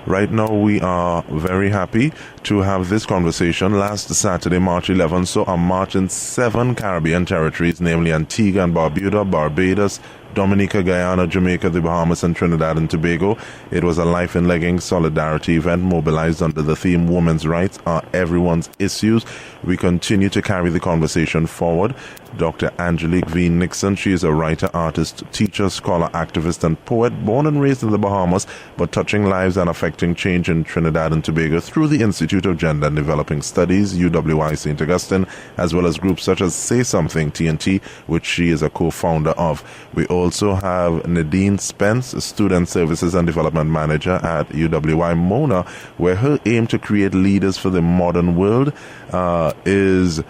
Right now, we are very happy to have this conversation. Last Saturday, March 11th, saw a march in 7 Caribbean territories, namely Antigua and Barbuda, Barbados, Dominica, Guyana, Jamaica, the Bahamas, and Trinidad and Tobago. It was a life in leggings solidarity event mobilized under the theme Women's Rights Are Everyone's Issues. We continue to carry the conversation forward. Dr. Angelique V. Nixon, she is a writer, artist, teacher, scholar, activist, and poet, born and raised in the Bahamas, but touching lives and affecting change in Trinidad and Tobago through the Institute of Gender and Developing Studies, UWI St. Augustine, as well as groups such as Say Something TNT, which she is a co-founder of. We also have Nadeen Spence, Student Services and Development Manager at UWI Mona, where her aim to create leaders for the modern world is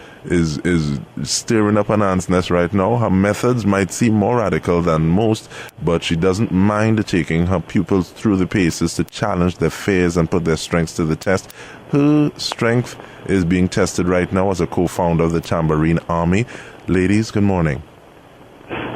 stirring up an ant's nest right now. Her methods might seem more radical than most, but she doesn't mind taking her pupils through the paces to challenge their fears and put their strengths to the test. Her strength is being tested right now as a co-founder of the Tambourine Army. Ladies, good morning.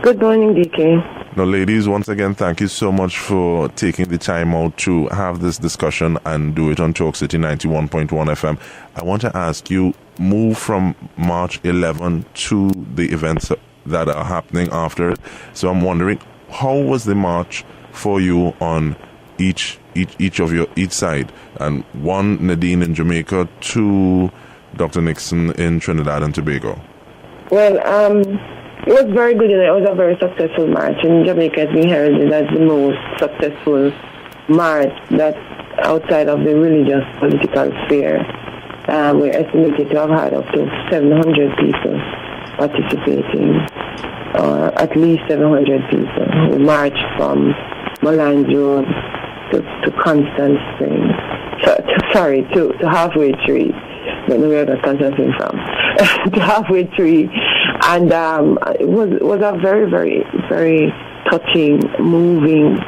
Good morning, DK. Now, ladies, once again, thank you so much for taking the time out to have this discussion and do it on Talk City 91.1 FM. I want to ask you, move from March 11 to the events that are happening after it. So I'm wondering, how was the march for you on each side? And one, Nadeen in Jamaica, two, Dr. Nixon in Trinidad and Tobago. Well, it was very good, and it was a very successful march. In Jamaica, it's been heralded as the most successful march that's outside of the religious political sphere. We're estimated to have had up to 700 people participating, or at least 700 people who marched from Moulins Road to Constant Spring. To Halfway Tree. I don't know where that Constant Spring from. To Halfway Tree. And it was a very, very, very touching, moving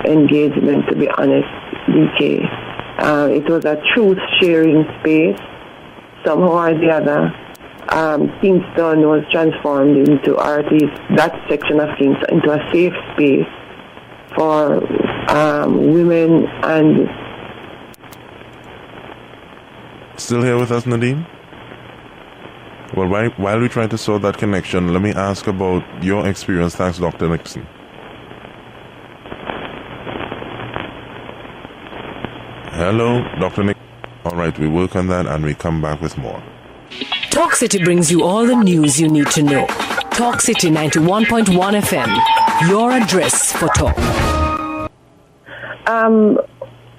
engagement, to be honest, DK. It was a truth-sharing space. Somehow or the other, Kingston was transformed into, or at least that section of Kingston, into a safe space for women and... Still here with us, Nadeen? Well, while we try to sort that connection, let me ask about your experience. Thanks, Dr. Nixon. Hello, Dr. Nixon. All right, we work on that and we come back with more. Talk City brings you all the news you need to know. Talk City 91.1 FM, your address for talk.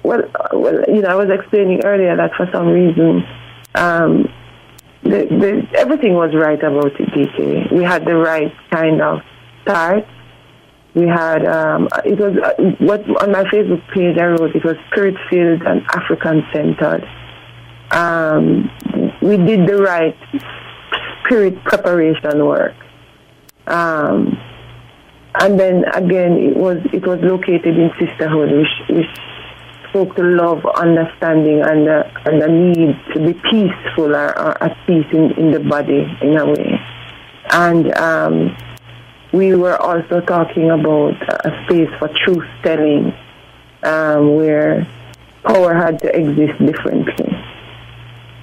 Well, I was explaining earlier that for some reason, everything was right about it, DK. We had the right kind of start. We had, it was, what on my Facebook page I wrote, it was spirit-filled and African-centered. We did the right spirit preparation work. And then again, it was located in sisterhood, which spoke to love, understanding, and the need to be peaceful or at peace in the body, in a way. And we were also talking about a space for truth-telling, where power had to exist differently.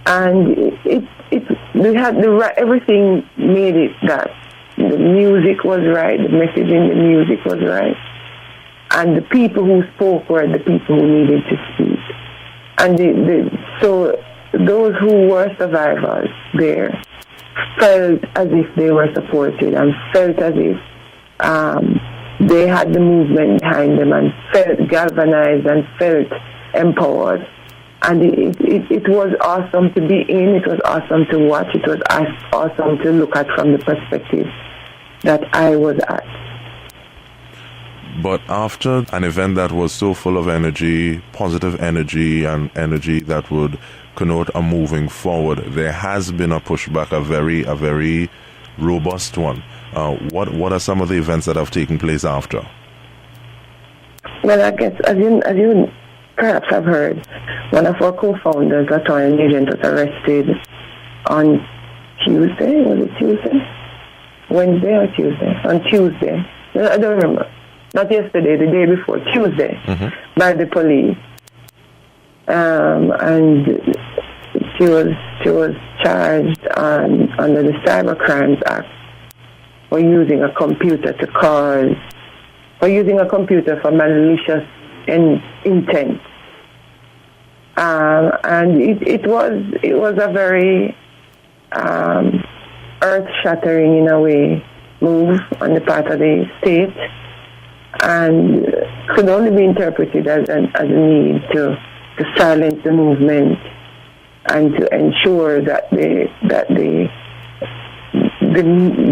And we had everything made it that. The music was right, the message in the music was right. And the people who spoke were the people who needed to speak. And so those who were survivors there felt as if they were supported and felt as if they had the movement behind them and felt galvanized and felt empowered. And it was awesome to be in, it was awesome to watch, it was awesome to look at from the perspective that I was at. But after an event that was so full of energy, positive energy, and energy that would connote a moving forward, there has been a pushback, a very robust one. What are some of the events that have taken place after? Well, I guess, as you perhaps have heard, one of our co-founders, Latoya Nugent, was arrested on Tuesday. Was it Tuesday? Wednesday or Tuesday? On Tuesday. I don't remember. not yesterday, the day before, Tuesday, by the police. And she was charged under the Cybercrime Act for using a computer for malicious intent. And it was a very earth-shattering, in a way, move on the part of the state, and could only be interpreted as a need to silence the movement and to ensure that the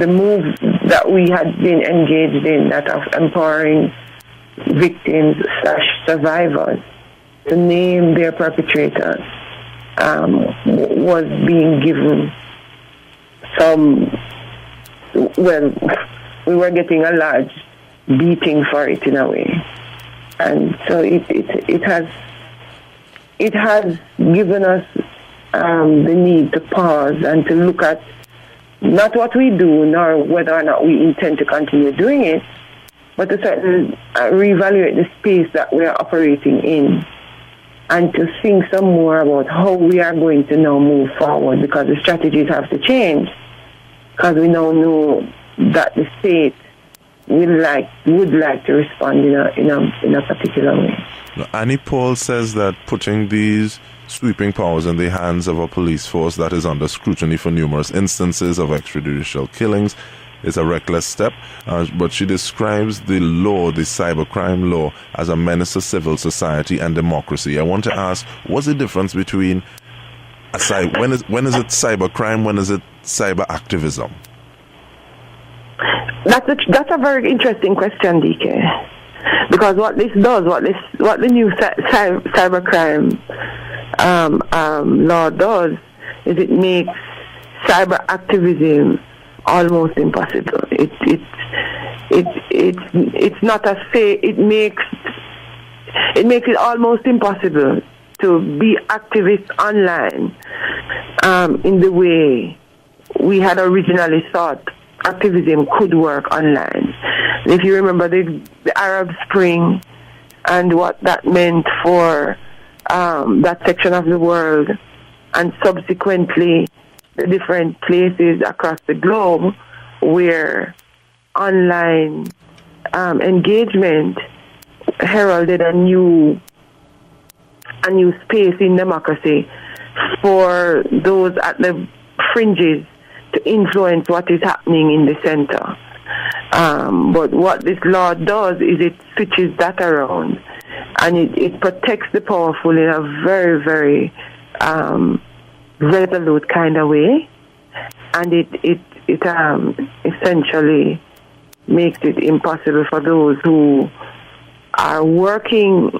move that we had been engaged in, that of empowering victims / survivors to name their perpetrators, was being given we were getting a large beating for it, in a way. And so it has given us the need to pause and to look at not what we do, nor whether or not we intend to continue doing it, but to certainly reevaluate the space that we are operating in, and to think some more about how we are going to now move forward, because the strategies have to change, because we now know that the state would like to respond in a particular way. Annie Paul says that putting these sweeping powers in the hands of a police force that is under scrutiny for numerous instances of extrajudicial killings is a reckless step, but she describes the law, the cybercrime law, as a menace to civil society and democracy. I want to ask, what's the difference between when is it cybercrime, when is it cyber activism? That's a very interesting question, DK. Because what this does, what the new cybercrime law does, is it makes cyber activism almost impossible. It's not a say. It makes it almost impossible to be activist online in the way we had originally thought activism could work online. If you remember the Arab Spring and what that meant for that section of the world, and subsequently the different places across the globe where online engagement heralded a new space in democracy for those at the fringes to influence what is happening in the center. But what this law does is it switches that around, and it protects the powerful in a very, very resolute kind of way, and it essentially makes it impossible for those who are working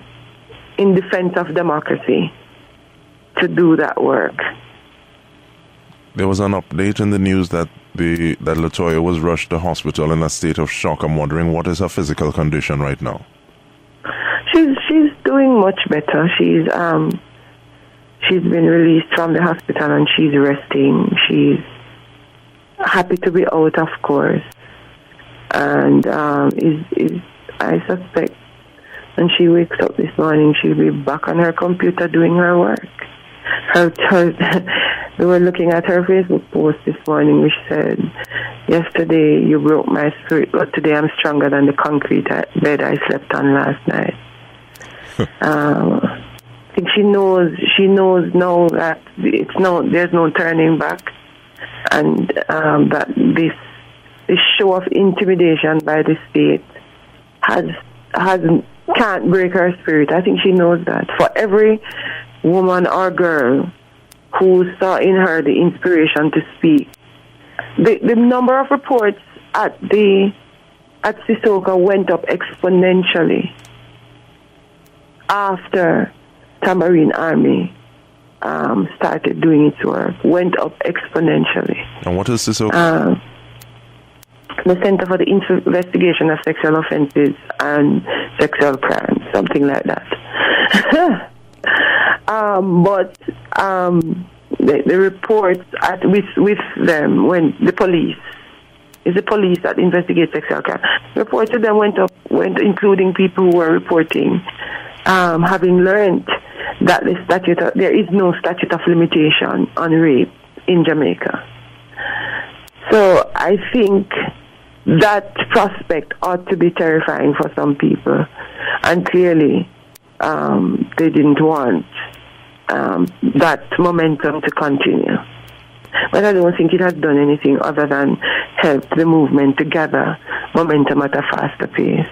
in defense of democracy to do that work. There was an update in the news that Latoya was rushed to hospital in a state of shock. I'm wondering, what is her physical condition right now? She's doing much better. She's been released from the hospital and she's resting. She's happy to be out, of course, and I suspect when she wakes up this morning, she'll be back on her computer doing her work. They were looking at her Facebook post this morning, which said, "Yesterday you broke my spirit, but today I'm stronger than the concrete bed I slept on last night." I think she knows now that there's no turning back, and that this show of intimidation by the state can't break her spirit. I think she knows that. For every woman or girl who saw in her the inspiration to speak, the number of reports at Sissoko went up exponentially after Tambourine Army started doing its work. Went up exponentially. And what is Sissoko? The Center for the Investigation of Sexual Offences and Sexual Crimes, something like that. But the reports with them, when the police It's the police that investigate sexual crime. Reports to them went including people who were reporting, having learned that there is no statute of limitation on rape in Jamaica. So I think that prospect ought to be terrifying for some people, and clearly they didn't want that momentum to continue. But I don't think it has done anything other than help the movement to gather momentum at a faster pace.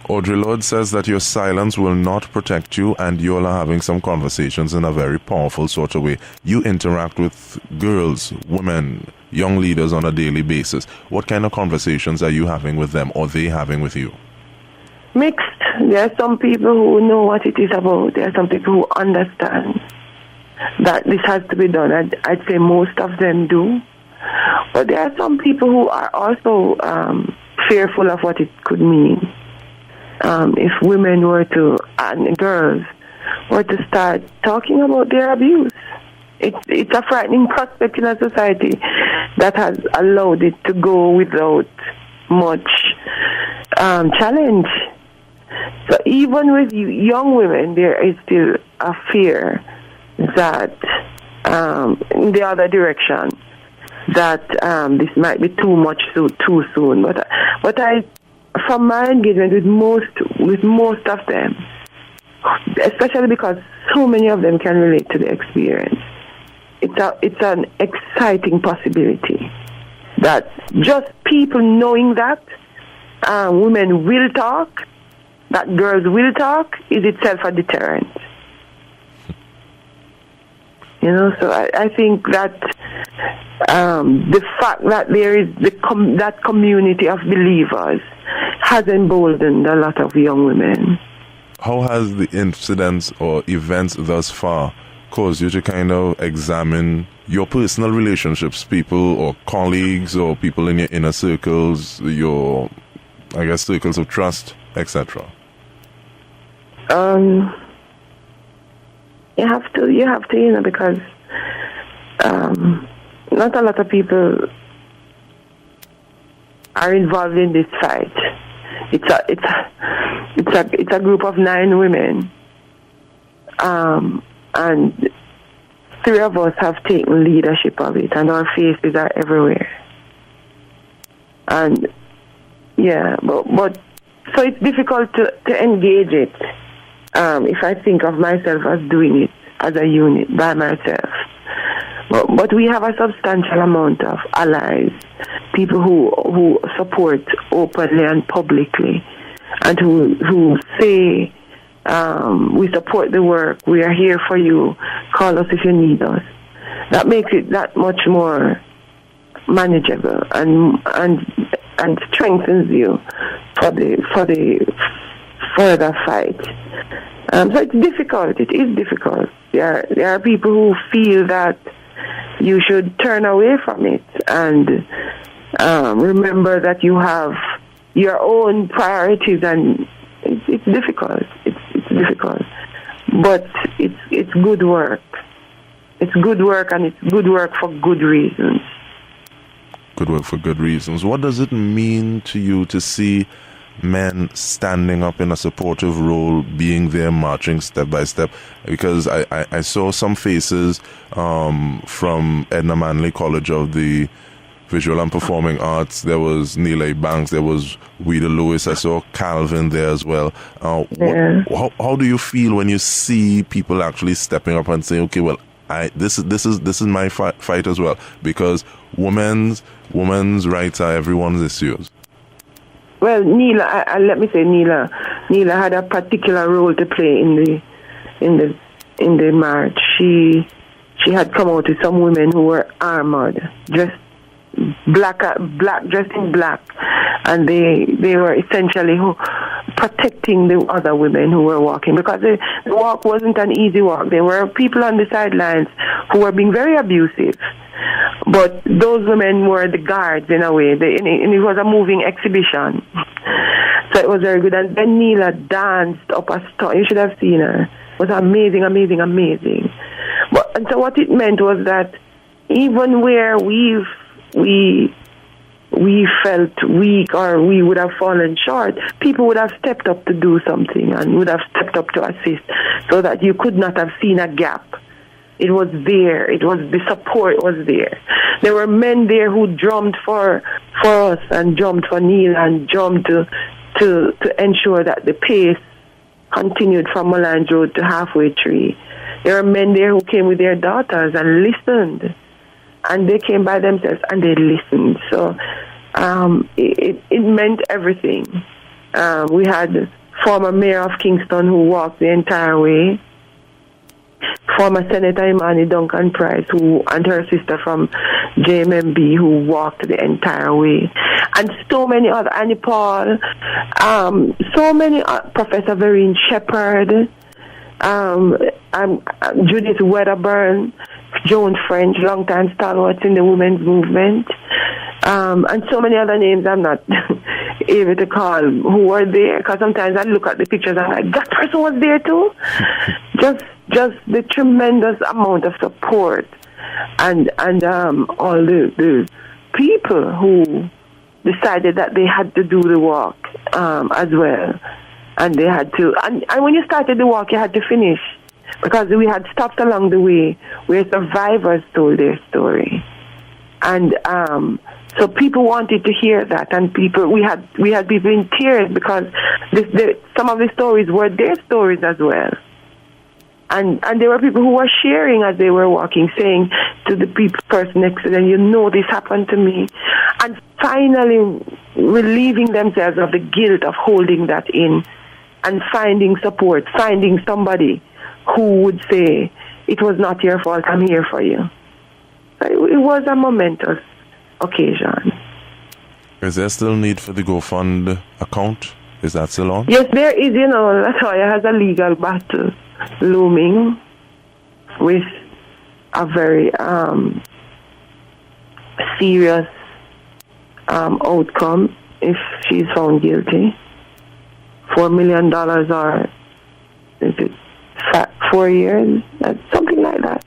Audre Lorde says that your silence will not protect you, and you all are having some conversations in a very powerful sort of way. You interact with girls, women, young leaders on a daily basis. What kind of conversations are you having with them, or they having with you? Mixed. There are some people who know what it is about. There are some people who understand that this has to be done. I'd say most of them do. But there are some people who are also fearful of what it could mean. If women were to, and girls, were to start talking about their abuse. It's a frightening prospect in a society that has allowed it to go without much challenge. So even with young women, there is still a fear that in the other direction, that this might be too much too soon. But I, from my engagement with most of them, especially because so many of them can relate to the experience, it's an exciting possibility that just people knowing that women will talk, that girls will talk, is itself a deterrent. You know, so I think that the fact that there is that community of believers has emboldened a lot of young women. How has the incidents or events thus far caused you to kind of examine your personal relationships, people or colleagues or people in your inner circles, your, I guess, circles of trust, etc.? You have to, you know, because not a lot of people are involved in this fight. It's a group of 9 women, and 3 of us have taken leadership of it, and our faces are everywhere. And yeah, but so it's difficult to engage it. If I think of myself as doing it as a unit by myself. But we have a substantial amount of allies, people who support openly and publicly, and who say, we support the work, we are here for you, call us if you need us. That makes it that much more manageable and strengthens you for the further fight. So it's difficult. It is difficult. There are people who feel that you should turn away from it and remember that you have your own priorities, and it's difficult. It's difficult, but it's good work. It's good work, and it's good work for good reasons. Good work for good reasons. What does it mean to you to see men standing up in a supportive role, being there, marching step by step? Because I saw some faces from Edna Manley College of the Visual and Performing Arts. There was Neela Banks, there was Wida Lewis, I saw Calvin there as well. How do you feel when you see people actually stepping up and saying, okay, well, this is my fight as well, because women's rights are everyone's issues? Well, Neela, let me say Neela had a particular role to play in the march. She had come out with some women who were armored, dressed dressed in black, and they were essentially protecting the other women who were walking, because the walk wasn't an easy walk. There were people on the sidelines who were being very abusive. But those women were the guards in a way, and it was a moving exhibition. So it was very good. And then Neela danced up a storm. You should have seen her. It was amazing, amazing, amazing. And so what it meant was that even where we we felt weak or we would have fallen short, people would have stepped up to do something and would have stepped up to assist, so that you could not have seen a gap. It was there. It was, the support was there. There were men there who drummed for us and drummed for Neil and drummed to ensure that the pace continued from Mallange Road to Halfway Tree. There were men there who came with their daughters and listened. And they came by themselves and they listened. So it meant everything. We had former mayor of Kingston who walked the entire way. Former Senator Imani Duncan Price, who and her sister from JMMB, who walked the entire way, and so many other, Annie Paul, so many, Professor Vereen Shepherd, Judith Wedderburn, Joan French, long-time stalwarts in the women's movement, and so many other names I'm not able to call who were there, because sometimes I look at the pictures and I'm like, that person was there too. Just the tremendous amount of support and all the people who decided that they had to do the walk as well, and they had to, and when you started the walk you had to finish, because we had stopped along the way where survivors told their story, and so people wanted to hear that, and we had people in tears because some of the stories were their stories as well. And there were people who were sharing as they were walking, saying to the person next to them, you know, this happened to me. And finally relieving themselves of the guilt of holding that in and finding support, finding somebody who would say, it was not your fault, I'm here for you. It was a momentous occasion. Is there still need for the GoFund account? Is that still on? Yes, there is. You know, Latoya has a legal battle looming with a very serious outcome if she's found guilty. $4 million or is it 4 years? Something like that.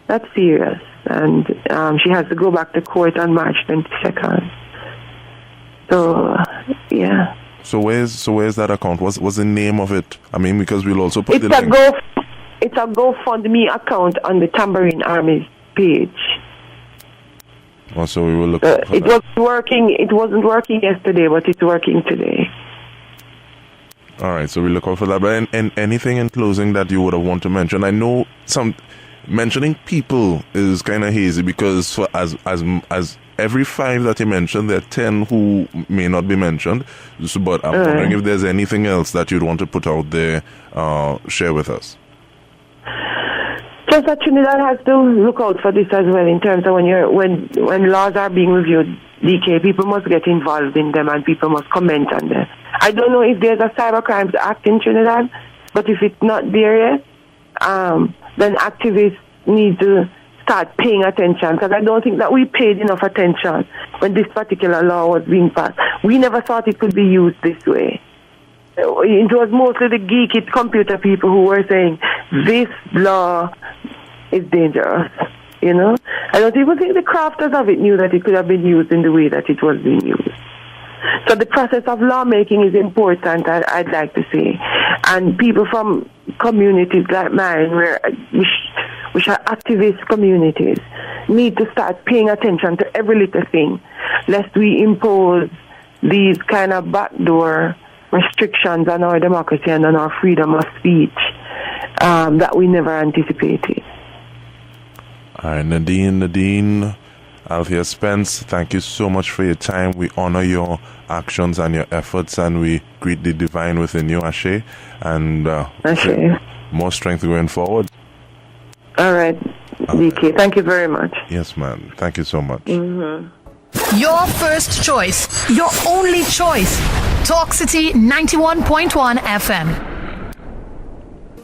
That's serious. And she has to go back to court on March 22nd. So, yeah. So where's that account? What's the name of it? I mean, because we'll also put it's the link. It's a GoFundMe account on the Tambourine Army's page. Oh, so we will look for it that. It wasn't working yesterday, but it's working today. All right, so we look out for that. But and anything in closing that you would have want to mention? I know mentioning people is kind of hazy because for as every 5 that you mentioned, there are 10 who may not be mentioned. So, but I'm wondering if there's anything else that you'd want to put out there, share with us. Just that Trinidad has to look out for this as well in terms of when laws are being reviewed, DK, people must get involved in them and people must comment on them. I don't know if there's a Cybercrime Act in Trinidad, but if it's not there yet, then activists need to start paying attention, because I don't think that we paid enough attention when this particular law was being passed. We never thought it could be used this way. It was mostly the geeky computer people who were saying, this law is dangerous, you know? I don't even think the crafters of it knew that it could have been used in the way that it was being used. So the process of lawmaking is important, I'd like to say. And people from communities like mine, which are activist communities, need to start paying attention to every little thing, lest we impose these kind of backdoor restrictions on our democracy and on our freedom of speech that we never anticipated. All right, Nadeen, Althea Spence, thank you so much for your time. We honor your actions and your efforts, and we greet the divine within you, Ashe, and more strength going forward. All right, DK, thank you very much. Yes, man. Thank you so much. Mm-hmm. Your first choice, your only choice. Talk City 91.1 FM.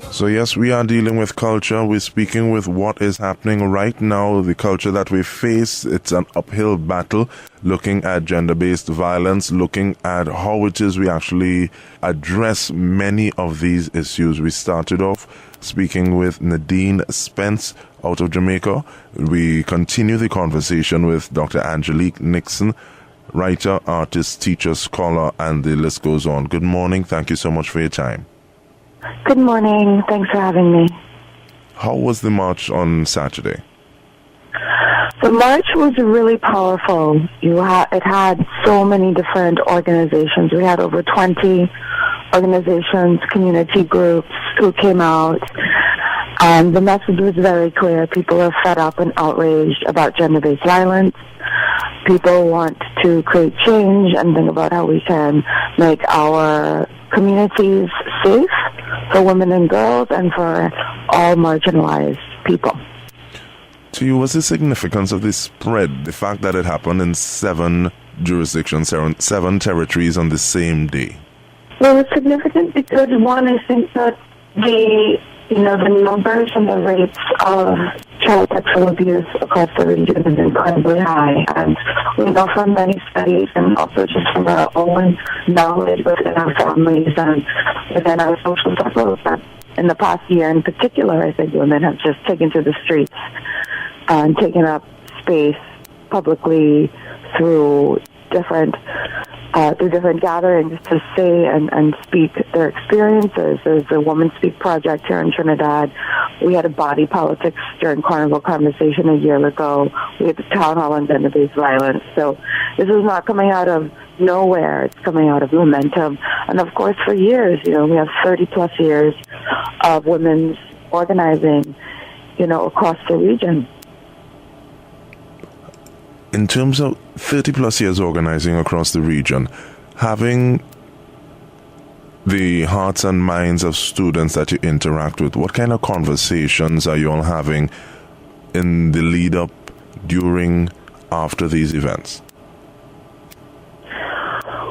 So yes, we are dealing with culture. We're speaking with what is happening right now, the culture that we face. It's an uphill battle, looking at gender-based violence, looking at how it is we actually address many of these issues. We started off speaking with Nadeen Spence out of Jamaica. We continue the conversation with Dr. Angelique Nixon, writer, artist, teacher, scholar, and the list goes on. Good morning. Thank you so much for your time. Good morning. Thanks for having me. How was the march on Saturday? The march was really powerful. It had so many different organizations. We had over 20 organizations, community groups who came out. And the message was very clear. People are fed up and outraged about gender-based violence. People want to create change and think about how we can make our communities safe for women and girls and for all marginalized people. To you, what's the significance of this spread, the fact that it happened in 7 jurisdictions, 7 territories on the same day? Well, it's significant because, one, I think that the numbers and the rates of child sexual abuse across the region is incredibly high. And we know from many studies and also just from our own knowledge within our families and within our social circles that in the past year in particular, I think women have just taken to the streets and taken up space publicly through different gatherings to say and speak their experiences. There's a Women Speak project here in Trinidad. We had a body politics during Carnival Conversation a year ago. We had the town hall on gender-based violence. So this is not coming out of nowhere. It's coming out of momentum. And of course, for years, we have 30-plus years of women's organizing, across the region. In terms of 30-plus years organizing across the region, having the hearts and minds of students that you interact with, what kind of conversations are you all having in the lead-up, during, after these events?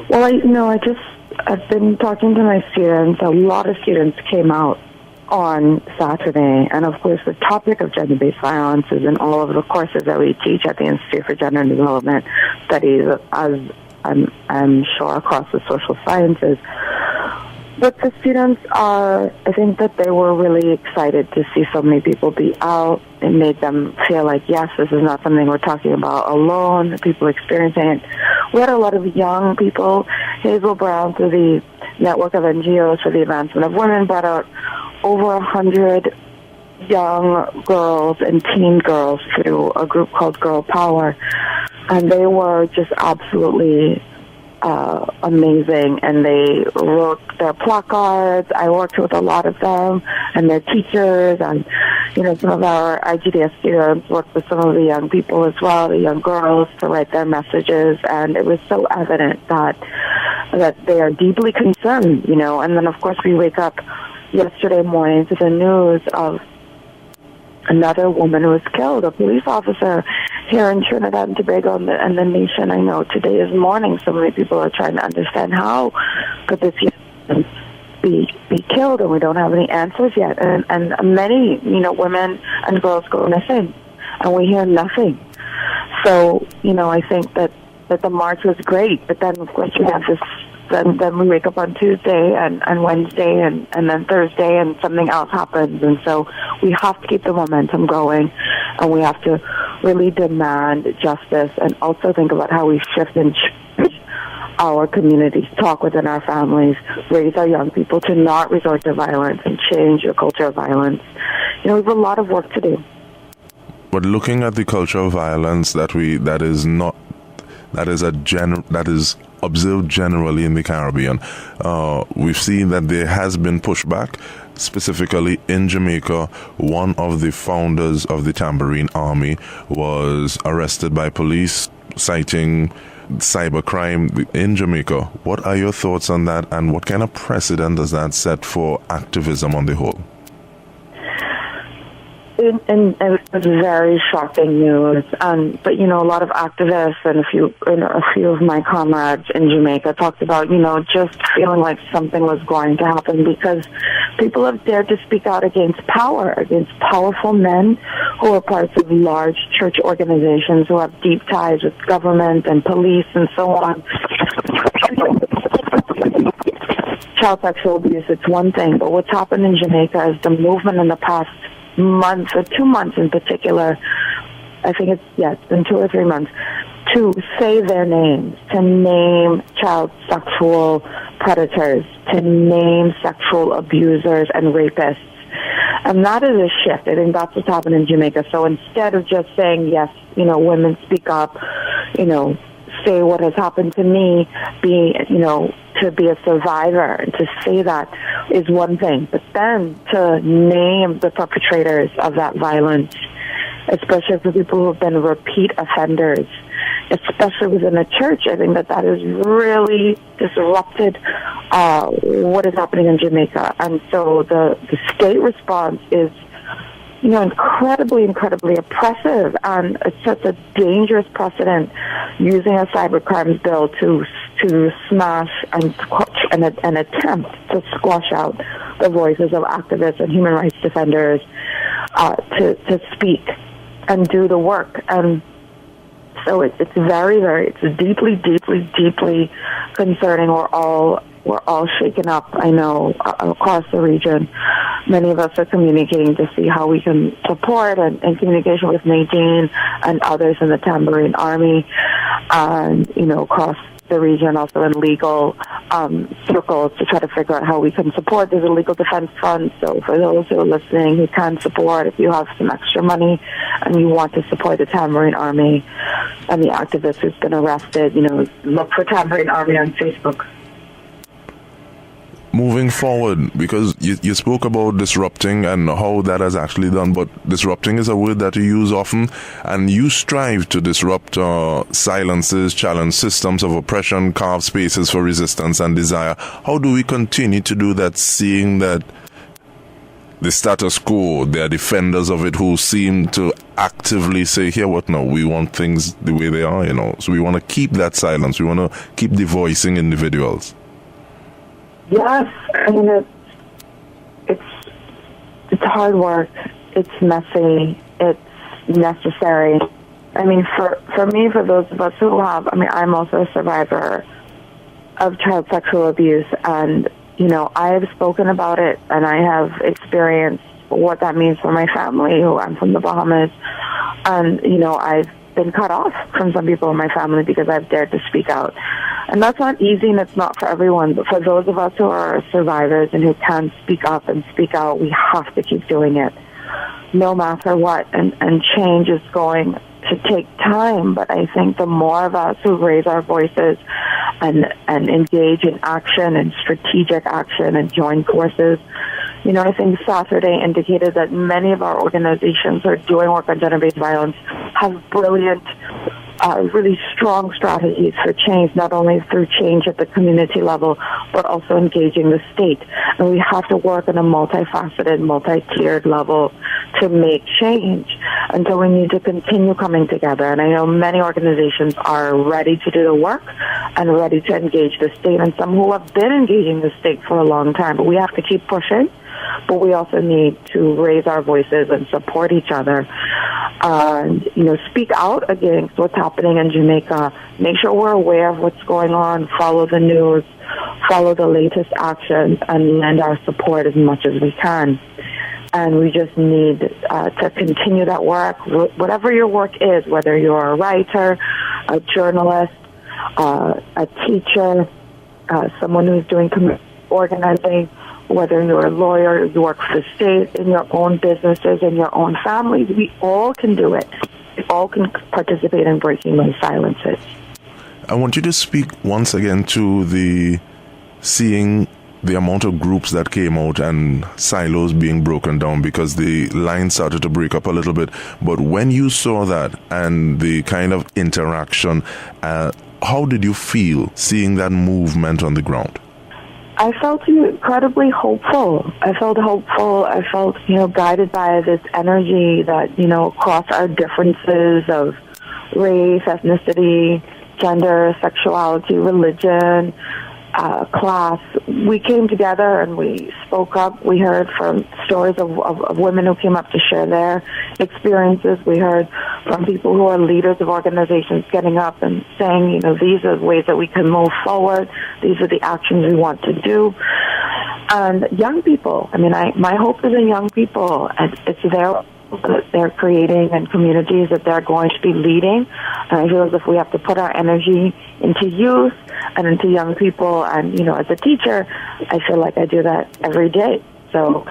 Well, I've been talking to my students. A lot of students came out on Saturday, and of course the topic of gender-based violence is in all of the courses that we teach at the Institute for Gender and Development Studies, as I'm sure across the social sciences. But the students I think that they were really excited to see so many people be out. It made them feel like, yes, this is not something we're talking about alone, people experiencing it. We had a lot of young people. Hazel Brown, through the network of NGOs for the advancement of women, brought out over 100 young girls and teen girls through a group called Girl Power. And they were just absolutely amazing, and they wrote their placards. I worked with a lot of them and their teachers, and some of our IGDS students worked with some of the young people as well, the young girls, to write their messages. And it was so evident that they are deeply concerned, and then of course we wake up yesterday morning to the news of another woman who was killed, a police officer here in Trinidad and Tobago and the nation. I know today is mourning. So many people are trying to understand how could this be killed, and we don't have any answers yet. And many, women and girls go missing, and we hear nothing. So, I think that the march was great, but then of course we have this. Then we wake up on Tuesday and Wednesday and then Thursday, and something else happens. And so we have to keep the momentum going, and we have to really demand justice and also think about how we shift and change our communities, talk within our families, raise our young people to not resort to violence and change the culture of violence. We have a lot of work to do. But looking at the culture of violence that is observed generally in the Caribbean, we've seen that there has been pushback. Specifically in Jamaica, one of the founders of the Tambourine Army was arrested by police, citing cybercrime in Jamaica. What are your thoughts on that, and what kind of precedent does that set for activism on the whole? And it was very shocking news. But a lot of activists and a few of my comrades in Jamaica talked about, just feeling like something was going to happen, because People have dared to speak out against power, against powerful men who are parts of large church organizations who have deep ties with government and police and so on. Child sexual abuse, it's one thing, but what's happened in Jamaica is the movement in the past month, or 2 months in particular, I think it's been 2 or 3 months, to say their names, to name child sexual predators, to name sexual abusers and rapists. And that is a shift. I think that's what's happened in Jamaica. So instead of just saying, yes, women speak up, say what has happened to me, to be a survivor, and to say that is one thing. But then to name the perpetrators of that violence, especially for people who have been repeat offenders, especially within the church, I think that has really disrupted what is happening in Jamaica. And so the state response is, incredibly, incredibly oppressive, and it sets a dangerous precedent using a cybercrime bill to smash and squash and attempt to squash out the voices of activists and human rights defenders to speak and do the work. And so it's very, very, it's deeply, deeply, deeply concerning. We're all shaken up, I know, across the region. Many of us are communicating to see how we can support, and in communication with Nadeen and others in the Tambourine Army, and, across the region, also in legal circles, to try to figure out how we can support. There's a legal defense fund, so for those who are listening who can support, if you have some extra money and you want to support the Tambourine Army and the activist who's been arrested, look for Tambourine Army on Facebook. Moving forward, because you spoke about disrupting and how that has actually done, but disrupting is a word that you use often, and you strive to disrupt silences, challenge systems of oppression, carve spaces for resistance and desire. How do we continue to do that, seeing that the status quo, there are defenders of it who seem to actively say, here, what now? We want things the way they are, so we want to keep that silence. We want to keep devoicing individuals. Yes, I mean, it's hard work. It's messy. It's necessary. I mean, for me, for those of us who have, I'm also a survivor of child sexual abuse, and, I have spoken about it, and I have experienced what that means for my family, who I'm from the Bahamas, and, I've been cut off from some people in my family because I've dared to speak out. And that's not easy, and it's not for everyone, but for those of us who are survivors and who can speak up and speak out, we have to keep doing it, no matter what. And change is going to take time, but I think the more of us who raise our voices and engage in action and strategic action and join forces, I think Saturday indicated that many of our organizations who are doing work on gender-based violence have brilliant, really strong strategies for change, not only through change at the community level, but also engaging the state. And we have to work on a multifaceted, multi-tiered level to make change. And so we need to continue coming together. And I know many organizations are ready to do the work and ready to engage the state, and some who have been engaging the state for a long time. But we have to keep pushing. But we also need to raise our voices and support each other. And, speak out against what's happening in Jamaica. Make sure we're aware of what's going on. Follow the news. Follow the latest actions, and lend our support as much as we can. And we just need to continue that work. Whatever your work is, whether you're a writer, a journalist, a teacher, someone who's doing organizing, whether you're a lawyer, you work for the state, in your own businesses, in your own families, we all can do it. We all can participate in breaking those silences. I want you to speak once again to seeing the amount of groups that came out and silos being broken down, because the line started to break up a little bit. But when you saw that and the kind of interaction, how did you feel seeing that movement on the ground? I felt incredibly hopeful. I felt guided by this energy that, across our differences of race, ethnicity, gender, sexuality, religion, class, we came together and we spoke up. We heard from stories of women who came up to share their experiences. We heard from people who are leaders of organizations getting up and saying, you know, these are the ways that we can move forward. These are the actions we want to do. And young people, I mean, my hope is in young people, and it's their that they're creating and communities that they're going to be leading. And I feel as if we have to put our energy into youth and into young people. And, you know, as a teacher, I feel like I do that every day. So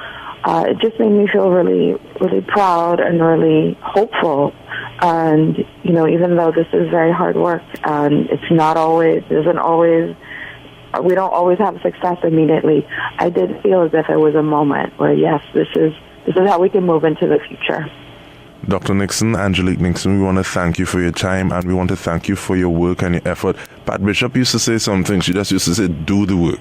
it just made me feel really, really proud and really hopeful. And, you know, even though this is very hard work and we don't always have success immediately, I did feel as if it was a moment where, yes, this is how we can move into the future. Dr. Nixon, Angelique Nixon, we want to thank you for your time, and we want to thank you for your work and your effort. Pat Bishop used to say something. She just used to say, do the work.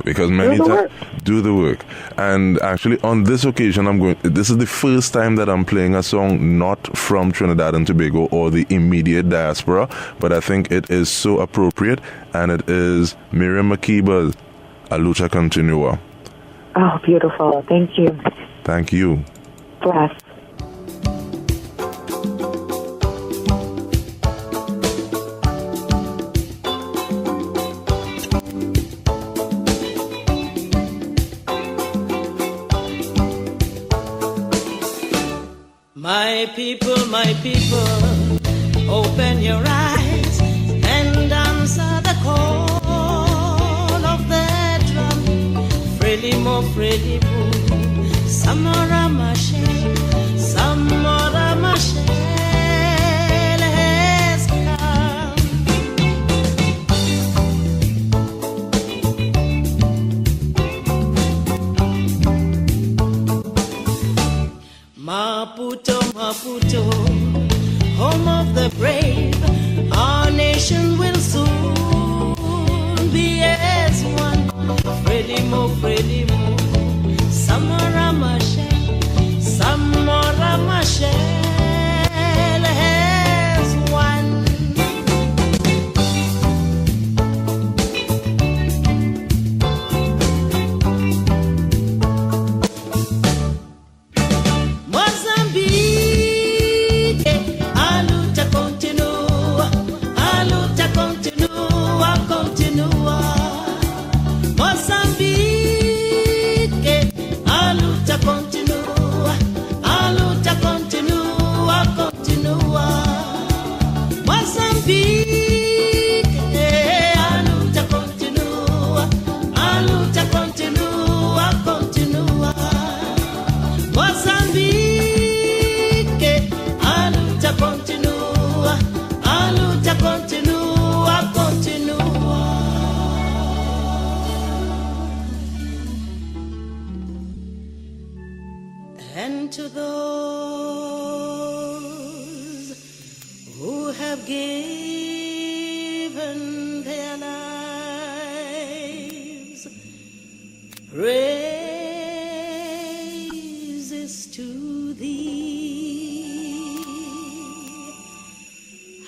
Because many times, do the work. And actually, on this occasion, this is the first time that I'm playing a song not from Trinidad and Tobago or the immediate diaspora, but I think it is so appropriate, and it is Miriam Makiba's A Lucha Continua. Oh, beautiful. Thank you. Thank you. Bless. My people, open your eyes and answer the call of the drum. Frelimo, Frelimo, Samora Machel, Samora Machel has come. Maputo, Maputo, home of the brave, our nation will soon be as one. Frelimo, Frelimo, Samora Machel, Samora Machel has one. And to those who have given their lives, praises to thee,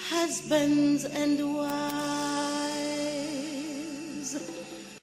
husbands and wives.